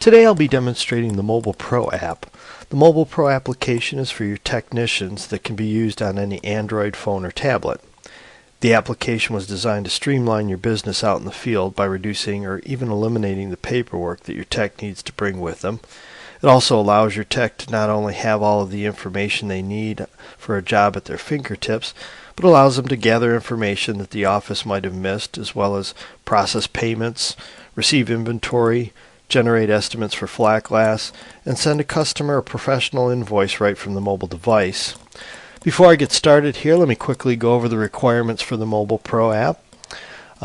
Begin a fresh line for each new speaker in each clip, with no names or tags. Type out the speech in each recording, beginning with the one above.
Today I'll be demonstrating the MobilePRO app. The MobilePRO application is for your technicians that can be used on any Android phone or tablet. The application was designed to streamline your business out in the field by reducing or even eliminating the paperwork that your tech needs to bring with them. It also allows your tech to not only have all of the information they need for a job at their fingertips, but allows them to gather information that the office might have missed, as well as process payments, receive inventory, generate estimates for flat glass, and send a customer a professional invoice right from the mobile device. Before I get started here, let me quickly go over the requirements for the MobilePRO app.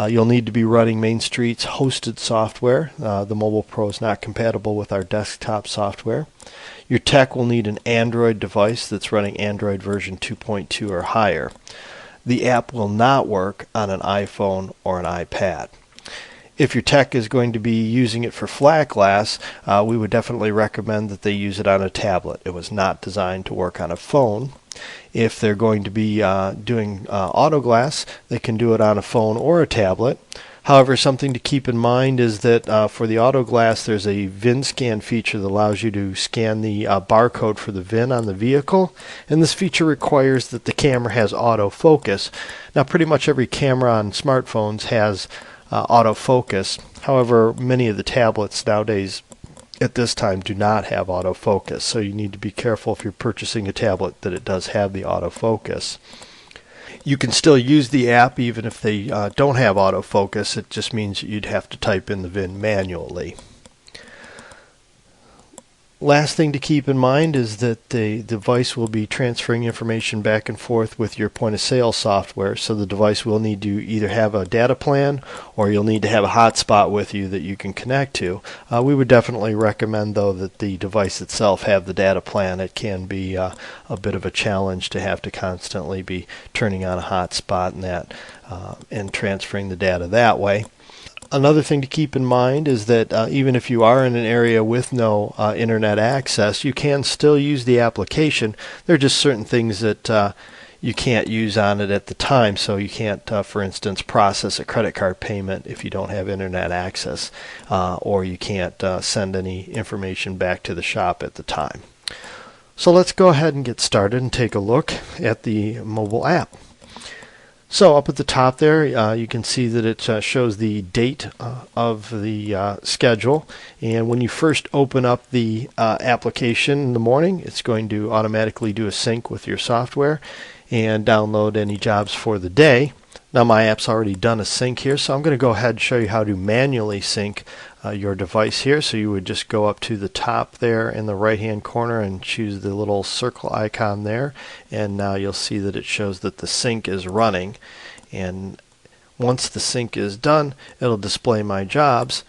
You'll need to be running Mainstreet's hosted software. The MobilePRO is not compatible with our desktop software. Your tech will need an Android device that's running Android version 2.2 or higher. The app will not work on an iPhone or an iPad. If your tech is going to be using it for flat glass, we would definitely recommend that they use it on a tablet. It was not designed to work on a phone. If they're going to be doing auto glass, they can do it on a phone or a tablet. However, something to keep in mind is that for the auto glass, there's a VIN scan feature that allows you to scan the barcode for the VIN on the vehicle, and this feature requires that the camera has autofocus. Now, pretty much every camera on smartphones has autofocus. However, many of the tablets nowadays at this time do not have autofocus, so you need to be careful if you're purchasing a tablet that it does have the autofocus. You can still use the app even if they don't have autofocus. It just means you'd have to type in the VIN manually. Last thing to keep in mind is that the device will be transferring information back and forth with your point of sale software, so the device will need to either have a data plan or you'll need to have a hotspot with you that you can connect to. We would definitely recommend, though, that the device itself have the data plan. It can be a bit of a challenge to have to constantly be turning on a hotspot and that and transferring the data that way. Another thing to keep in mind is that even if you are in an area with no internet access, you can still use the application. There are just certain things that you can't use on it at the time, so you can't, for instance, process a credit card payment if you don't have internet access, or you can't send any information back to the shop at the time. So let's go ahead and get started and take a look at the mobile app. So up at the top there, you can see that it shows the date of the schedule. And when you first open up the application in the morning, it's going to automatically do a sync with your software and download any jobs for the day. Now my app's already done a sync here, so I'm going to go ahead and show you how to manually sync your device here. So you would just go up to the top there in the right hand corner and choose the little circle icon there, and now you'll see that it shows that the sync is running. And once the sync is done, it'll display my jobs.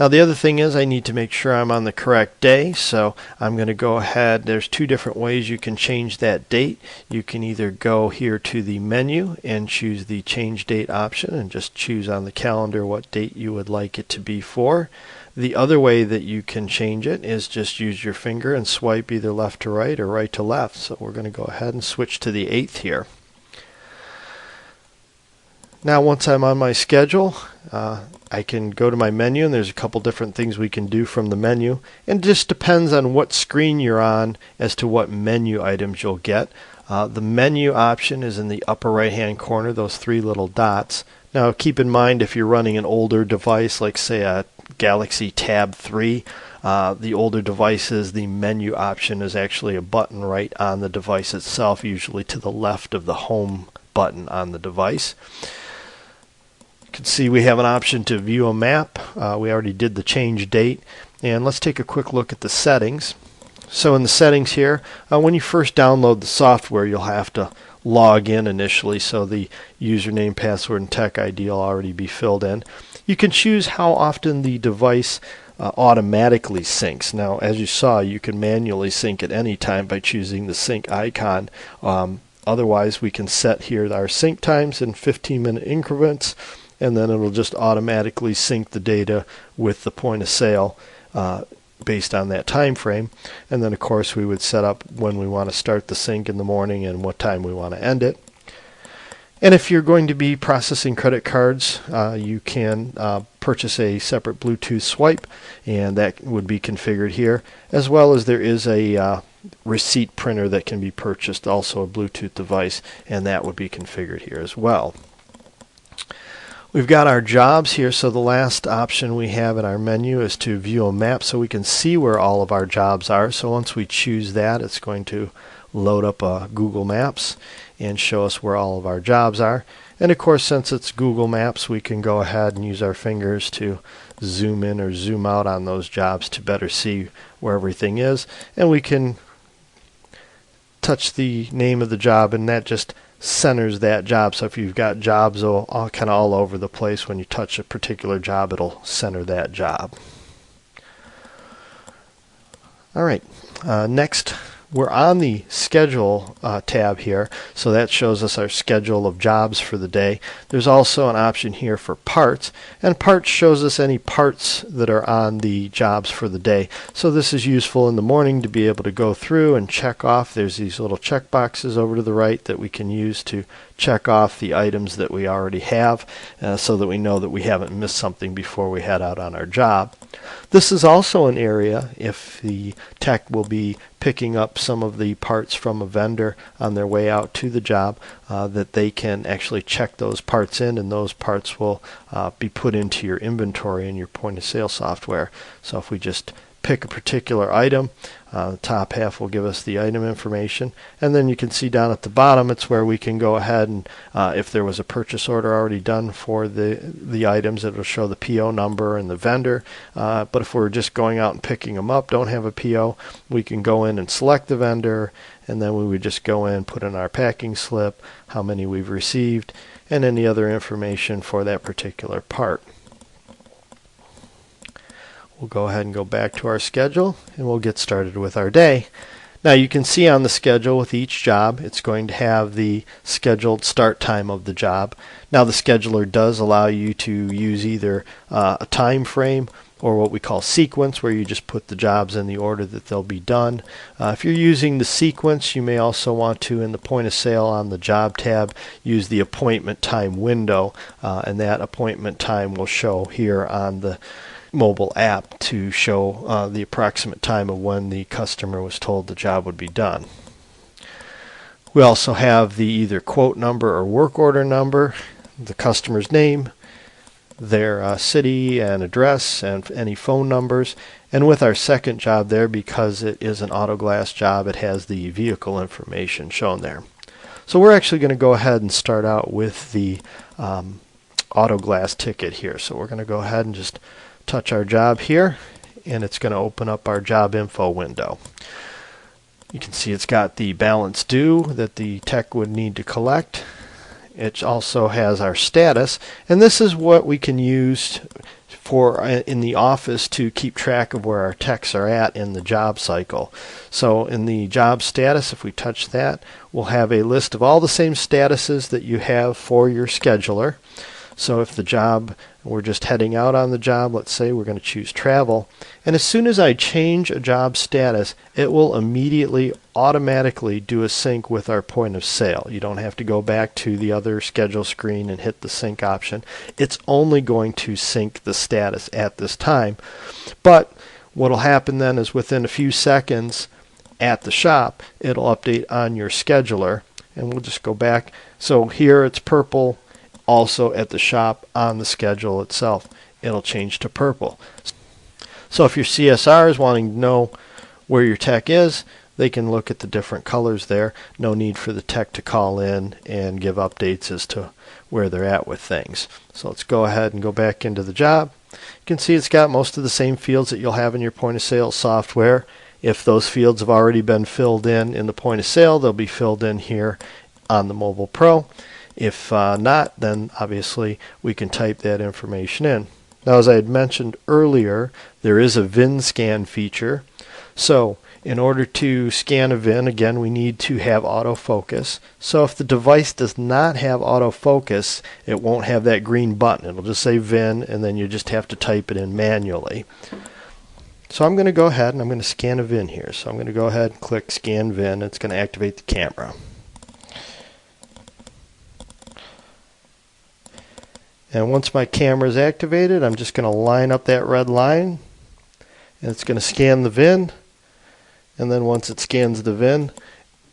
Now the other thing is I need to make sure I'm on the correct day, so I'm going to go ahead. There's two different ways you can change that date. You can either go here to the menu and choose the change date option and just choose on the calendar what date you would like it to be for. The other way that you can change it is just use your finger and swipe either left to right or right to left. So we're going to go ahead and switch to the 8th here. Now once I'm on my schedule, I can go to my menu, and there's a couple different things we can do from the menu, and it just depends on what screen you're on as to what menu items you'll get. The menu option is in the upper right hand corner, those three little dots. Now keep in mind, if you're running an older device like say a Galaxy Tab 3, the older devices, the menu option is actually a button right on the device itself, usually to the left of the home button on the device. You can see we have an option to view a map. We already did the change date, and let's take a quick look at the settings. So in the settings here, when you first download the software, you'll have to log in initially, so the username, password, and tech ID will already be filled in. You can choose how often the device automatically syncs. Now, as you saw, you can manually sync at any time by choosing the sync icon. Otherwise, we can set here our sync times in 15-minute increments, and then it'll just automatically sync the data with the point of sale based on that time frame. And then of course we would set up when we want to start the sync in the morning and what time we want to end it. And if you're going to be processing credit cards, you can purchase a separate Bluetooth swipe, and that would be configured here, as well as there is a receipt printer that can be purchased, also a Bluetooth device, and that would be configured here as well. We've got our jobs here, so the last option we have in our menu is to view a map so we can see where all of our jobs are. So once we choose that, it's going to load up Google Maps and show us where all of our jobs are. And of course, since it's Google Maps, we can go ahead and use our fingers to zoom in or zoom out on those jobs to better see where everything is. And we can touch the name of the job, and that just centers that job. So if you've got jobs all kind of all over the place, when you touch a particular job, it'll center that job. All right, next we're on the schedule tab here, so that shows us our schedule of jobs for the day. There's also an option here for parts, and parts shows us any parts that are on the jobs for the day. So this is useful in the morning to be able to go through and check off. There's these little check boxes over to the right that we can use to check off the items that we already have, so that we know that we haven't missed something before we head out on our job. This is also an area, if the tech will be picking up some of the parts from a vendor on their way out to the job, that they can actually check those parts in, and those parts will be put into your inventory in your point of sale software. So if we just pick a particular item, the top half will give us the item information, and then you can see down at the bottom it's where we can go ahead and if there was a purchase order already done for the items, it will show the PO number and the vendor. But if we're just going out and picking them up, don't have a PO, we can go in and select the vendor, and then we would just go in, put in our packing slip, how many we've received, and any other information for that particular part. We'll go ahead and go back to our schedule, and we'll get started with our day. Now you can see on the schedule with each job, it's going to have the scheduled start time of the job. Now the scheduler does allow you to use either a time frame or what we call sequence, where you just put the jobs in the order that they'll be done. If you're using the sequence, you may also want to, in the point of sale on the job tab, use the appointment time window, and that appointment time will show here on the mobile app to show the approximate time of when the customer was told the job would be done. We also have the either quote number or work order number, the customer's name, their city and address, and any phone numbers. And with our second job there, because it is an auto glass job, it has the vehicle information shown there. So we're actually going to go ahead and start out with the auto glass ticket here. So we're going to go ahead and just touch our job here, and it's going to open up our job info window. You can see it's got the balance due that the tech would need to collect. It also has our status, and this is what we can use for in the office to keep track of where our techs are at in the job cycle. So in the job status, if we touch that, we'll have a list of all the same statuses that you have for your scheduler. So if the job, we're just heading out on the job, let's say we're going to choose travel, and as soon as I change a job status, it will immediately automatically do a sync with our point of sale. You don't have to go back to the other schedule screen and hit the sync option. It's only going to sync the status at this time. But what will happen then is within a few seconds at the shop, it'll update on your scheduler, and we'll just go back. So here it's purple. Also at the shop on the schedule itself, it'll change to purple. So if your CSR is wanting to know where your tech is, they can look at the different colors there. No need for the tech to call in and give updates as to where they're at with things. So let's go ahead and go back into the job. You can see it's got most of the same fields that you'll have in your point of sale software. If those fields have already been filled in the point of sale, they'll be filled in here on the MobilePRO. If not, then obviously we can type that information in. Now, as I had mentioned earlier, there is a VIN scan feature. So in order to scan a VIN, again, we need to have autofocus. So if the device does not have autofocus, it won't have that green button. It'll just say VIN, and then you just have to type it in manually. So I'm going to go ahead and I'm going to scan a VIN here. So I'm going to go ahead and click Scan VIN. It's going to activate the camera. And once my camera is activated, I'm just going to line up that red line, and it's going to scan the VIN. And then once it scans the VIN,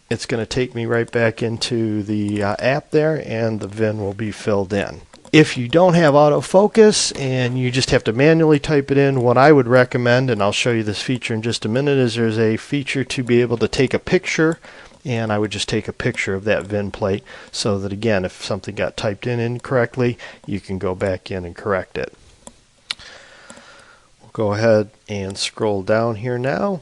it's going to take me right back into the app there, and the VIN will be filled in. If you don't have autofocus and you just have to manually type it in, what I would recommend, and I'll show you this feature in just a minute, is there's a feature to be able to take a picture, and I would just take a picture of that VIN plate so that, again, if something got typed in incorrectly, you can go back in and correct it. We'll go ahead and scroll down here now,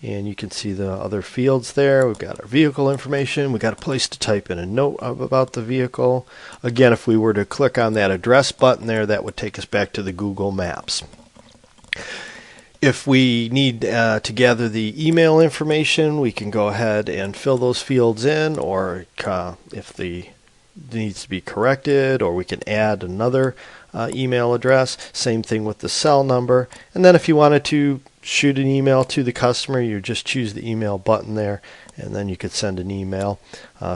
and you can see the other fields there. We've got our vehicle information. We've got a place to type in a note about the vehicle. Again, if we were to click on that address button there, that would take us back to the Google Maps. If we need to gather the email information, we can go ahead and fill those fields in, or if the needs to be corrected, or we can add another email address. Same thing with the cell number. And then if you wanted to shoot an email to the customer, you just choose the email button there, and then you could send an email.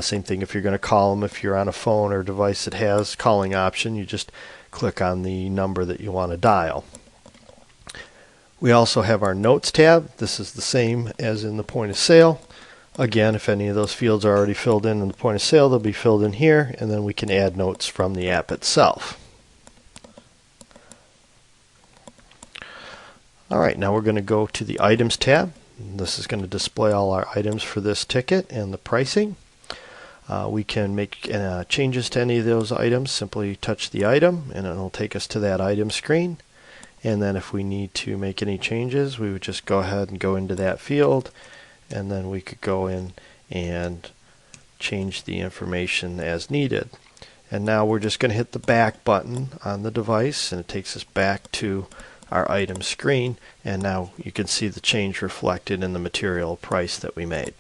Same thing if you're going to call them. If you're on a phone or device that has calling option, you just click on the number that you want to dial. We also have our Notes tab. This is the same as in the point of sale. Again, if any of those fields are already filled in the point of sale, they'll be filled in here, and then we can add notes from the app itself. Alright, now we're going to go to the Items tab. This is going to display all our items for this ticket and the pricing. We can make changes to any of those items. Simply touch the item, and it'll take us to that item screen. And then if we need to make any changes, we would just go ahead and go into that field, and then we could go in and change the information as needed. And now we're just going to hit the back button on the device, and it takes us back to our item screen, and now you can see the change reflected in the material price that we made.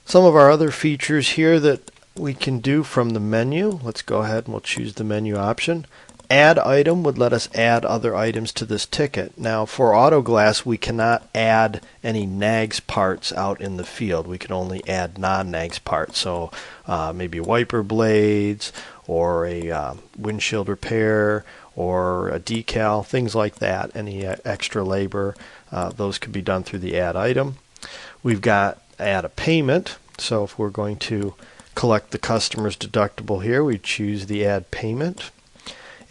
Some of our other features here that we can do from the menu. Let's go ahead and we'll choose the menu option. Add item would let us add other items to this ticket. Now for auto glass, we cannot add any nags parts out in the field. We can only add non-nags parts, so maybe wiper blades, or a windshield repair, or a decal, things like that. Any extra labor, those could be done through the add item. We've got add a payment, so if we're going to collect the customer's deductible here, we choose the add payment.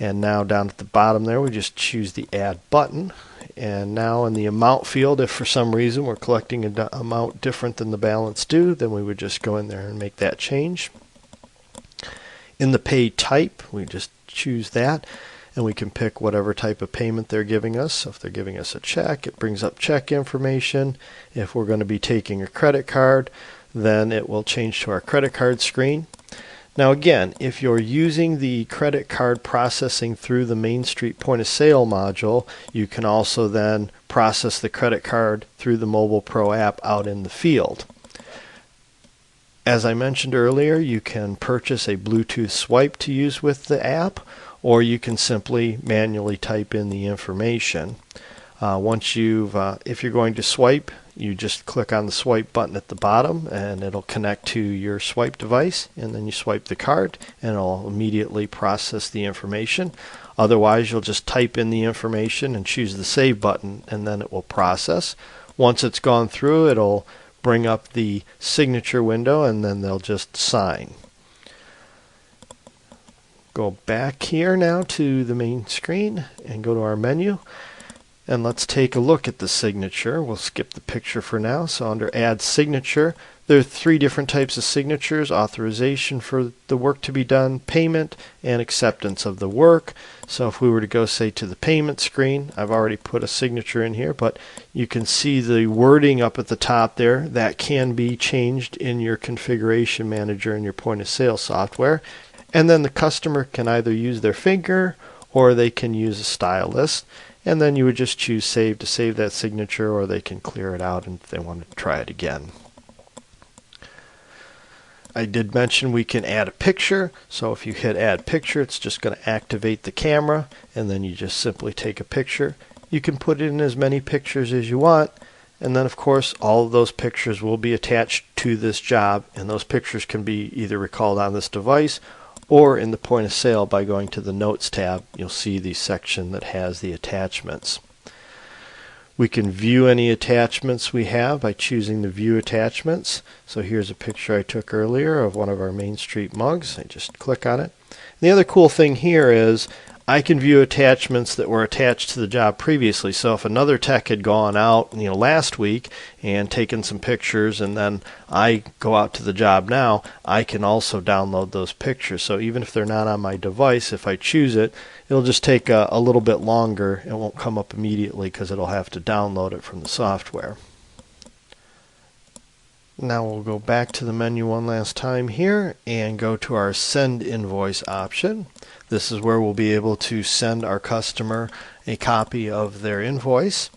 And now down at the bottom there, we just choose the add button. And now in the amount field, if for some reason we're collecting an amount different than the balance due, then we would just go in there and make that change. In the pay type, we just choose that, and we can pick whatever type of payment they're giving us. So if they're giving us a check, it brings up check information. If we're going to be taking a credit card, then it will change to our credit card screen. Now again, if you're using the credit card processing through the Mainstreet point of sale module, you can also then process the credit card through the MobilePRO app out in the field. As I mentioned earlier, you can purchase a Bluetooth swipe to use with the app, or you can simply manually type in the information. If you're going to swipe, you just click on the swipe button at the bottom, and it'll connect to your swipe device, and then you swipe the card, and it'll immediately process the information. Otherwise, you'll just type in the information and choose the save button, and then it will process. Once it's gone through, it'll bring up the signature window, and then they'll just sign. Go back here now to the main screen and go to our menu. And let's take a look at the signature. We'll skip the picture for now. So under Add Signature, there are three different types of signatures: authorization for the work to be done, payment, and acceptance of the work. So if we were to go, say, to the payment screen, I've already put a signature in here, but you can see the wording up at the top there. That can be changed in your configuration manager in your point of sale software. And then the customer can either use their finger, or they can use a stylus. And then you would just choose Save to save that signature, or they can clear it out if they want to try it again. I did mention we can add a picture, so if you hit Add Picture, it's just going to activate the camera, and then you just simply take a picture. You can put in as many pictures as you want, and then of course all of those pictures will be attached to this job, and those pictures can be either recalled on this device, or in the point of sale by going to the Notes tab. You'll see the section that has the attachments. We can view any attachments we have by choosing the View Attachments. So here's a picture I took earlier of one of our Mainstreet mugs. I just click on it. And the other cool thing here is I can view attachments that were attached to the job previously. So if another tech had gone out, last week and taken some pictures, and then I go out to the job now, I can also download those pictures. So even if they're not on my device, if I choose it, it'll just take a little bit longer. It won't come up immediately because it'll have to download it from the software. Now we'll go back to the menu one last time here and go to our Send Invoice option. This is where we'll be able to send our customer a copy of their invoice.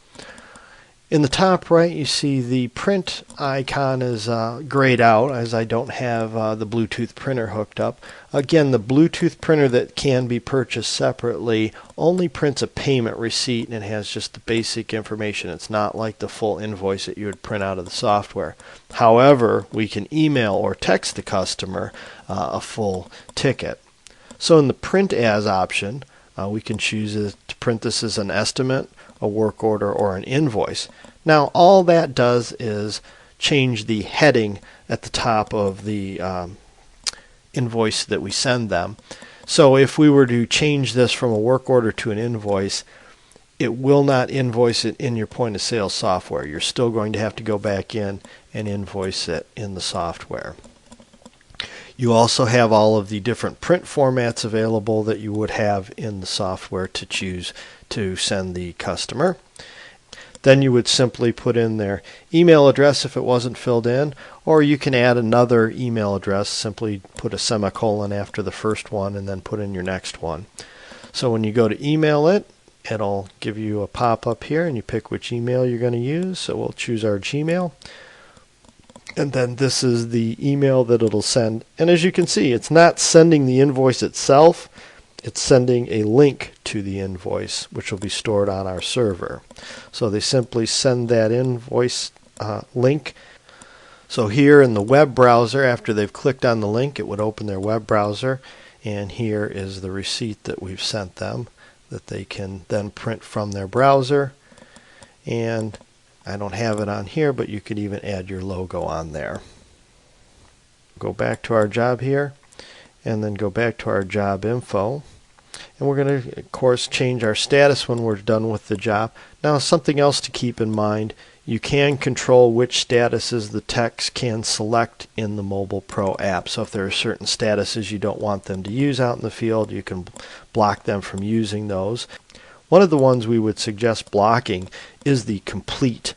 In the top right, you see the print icon is grayed out as I don't have the Bluetooth printer hooked up. Again, the Bluetooth printer that can be purchased separately only prints a payment receipt and it has just the basic information. It's not like the full invoice that you would print out of the software. However, we can email or text the customer a full ticket. So in the Print As option, we can choose to print this as an estimate, a work order, or an invoice. Now all that does is change the heading at the top of the invoice that we send them. So if we were to change this from a work order to an invoice, it will not invoice it in your point of sale software. You're still going to have to go back in and invoice it in the software. You also have all of the different print formats available that you would have in the software to choose to send the customer. Then you would simply put in their email address if it wasn't filled in, or you can add another email address. Simply put a semicolon after the first one and then put in your next one. So when you go to email it, it'll give you a pop-up here and you pick which email you're going to use. So we'll choose our Gmail. And then this is the email that it'll send. And as you can see, it's not sending the invoice itself. It's sending a link to the invoice, which will be stored on our server. So they simply send that invoice link. So here in the web browser, after they've clicked on the link, it would open their web browser. And here is the receipt that we've sent them that they can then print from their browser. And I don't have it on here, but you could even add your logo on there. Go back to our job here, and then go back to our job info. And we're going to, of course, change our status when we're done with the job. Now, something else to keep in mind, you can control which statuses the techs can select in the MobilePRO app. So if there are certain statuses you don't want them to use out in the field, you can block them from using those. One of the ones we would suggest blocking is the complete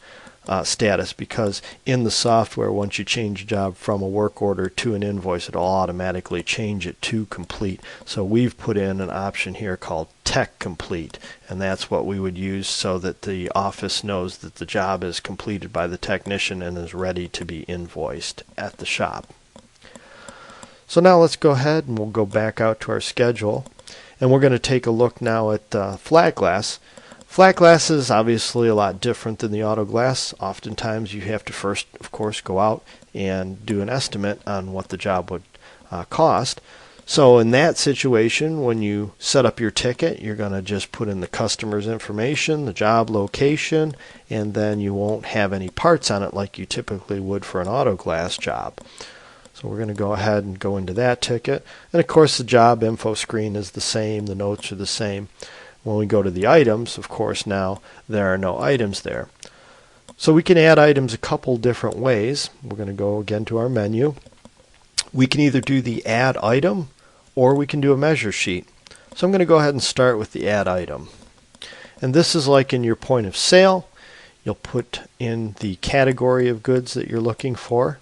status, because in the software, once you change a job from a work order to an invoice, it'll automatically change it to complete. So we've put in an option here called Tech Complete, and that's what we would use so that the office knows that the job is completed by the technician and is ready to be invoiced at the shop. So now let's go ahead and we'll go back out to our schedule. And we're going to take a look now at flat glass. Flat glass is obviously a lot different than the auto glass. Oftentimes you have to first, of course, go out and do an estimate on what the job would cost. So in that situation, when you set up your ticket, you're going to just put in the customer's information, the job location, and then you won't have any parts on it like you typically would for an auto glass job. So we're going to go ahead and go into that ticket. And of course the job info screen is the same, the notes are the same. When we go to the items, of course now there are no items there. So we can add items a couple different ways. We're going to go again to our menu. We can either do the add item or we can do a measure sheet. So I'm going to go ahead and start with the add item. And this is like in your point of sale. You'll put in the category of goods that you're looking for.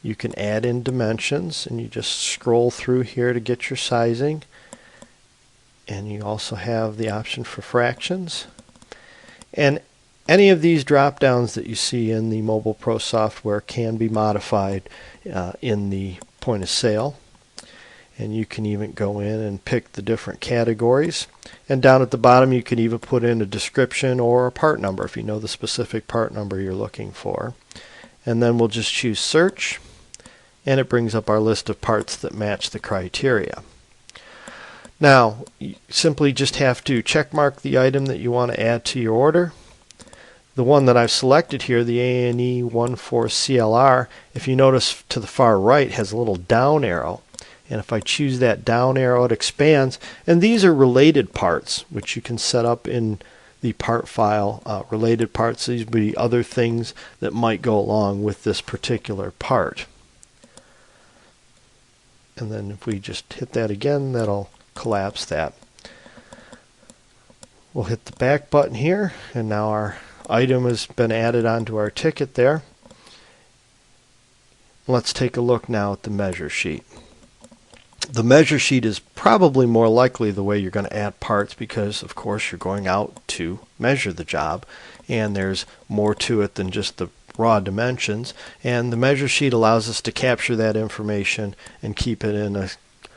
You can add in dimensions, and you just scroll through here to get your sizing. And you also have the option for fractions. And any of these drop downs that you see in the MobilePRO software can be modified in the point of sale. And you can even go in and pick the different categories. And down at the bottom you can even put in a description or a part number if you know the specific part number you're looking for. And then we'll just choose search. And it brings up our list of parts that match the criteria. Now, you simply just have to check mark the item that you want to add to your order. The one that I've selected here, the ANE 14CLR, if you notice to the far right, has a little down arrow. And if I choose that down arrow, it expands. And these are related parts, which you can set up in the part file. Related parts, these would be other things that might go along with this particular part. And then if we just hit that again, that'll collapse that. We'll hit the back button here, and now our item has been added onto our ticket there. Let's take a look now at the measure sheet. The measure sheet is probably more likely the way you're going to add parts because, of course, you're going out to measure the job, and there's more to it than just the raw dimensions. And the measure sheet allows us to capture that information and keep it in a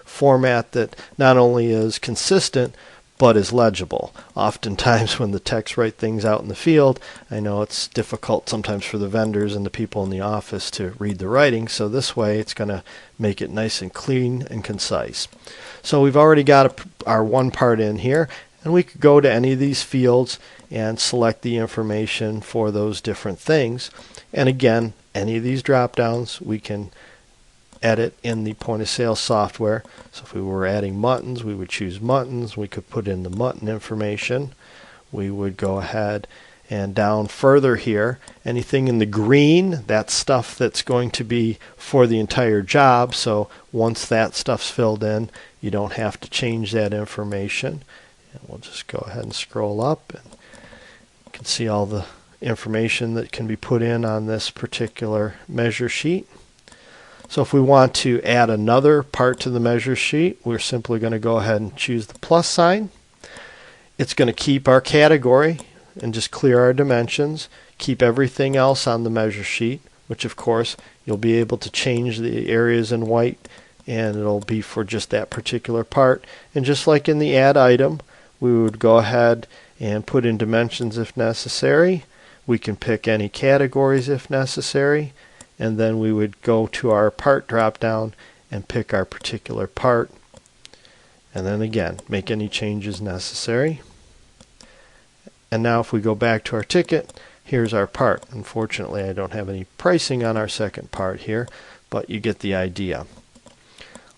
format that not only is consistent but is legible. Oftentimes when the techs write things out in the field, I know it's difficult sometimes for the vendors and the people in the office to read the writing, so this way it's going to make it nice and clean and concise. So we've already got our one part in here, and we could go to any of these fields and select the information for those different things. And again, any of these drop downs we can edit in the point of sale software. So if we were adding muttons, we would choose muttons. We could put in the mutton information. We would go ahead and down further here, anything in the green, that's stuff that's going to be for the entire job. So once that stuff's filled in, you don't have to change that information. And we'll just go ahead and scroll up, and you can see all the information that can be put in on this particular measure sheet. So if we want to add another part to the measure sheet, we're simply going to go ahead and choose the plus sign. It's going to keep our category and just clear our dimensions, keep everything else on the measure sheet, which of course you'll be able to change the areas in white, and it'll be for just that particular part. And just like in the add item, we would go ahead and put in dimensions if necessary. We can pick any categories if necessary, and then we would go to our part drop down and pick our particular part, and then again make any changes necessary. And now if we go back to our ticket, here's our part. Unfortunately, I don't have any pricing on our second part here, but you get the idea.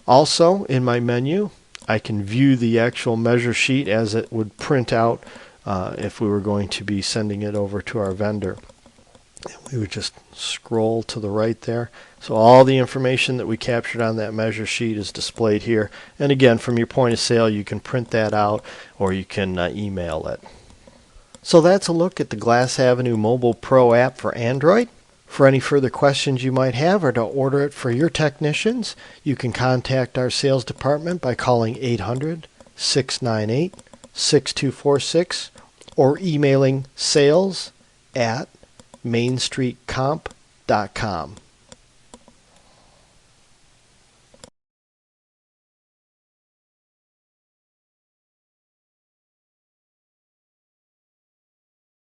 Also, in my menu, I can view the actual measure sheet as it would print out if we were going to be sending it over to our vendor. We would just scroll to the right there. So all the information that we captured on that measure sheet is displayed here. And again, from your point of sale, you can print that out or you can email it. So that's a look at the Glass Avenue MobilePRO app for Android. For any further questions you might have or to order it for your technicians, you can contact our sales department by calling 800-698-6246 or emailing sales@mainstreetcomp.com.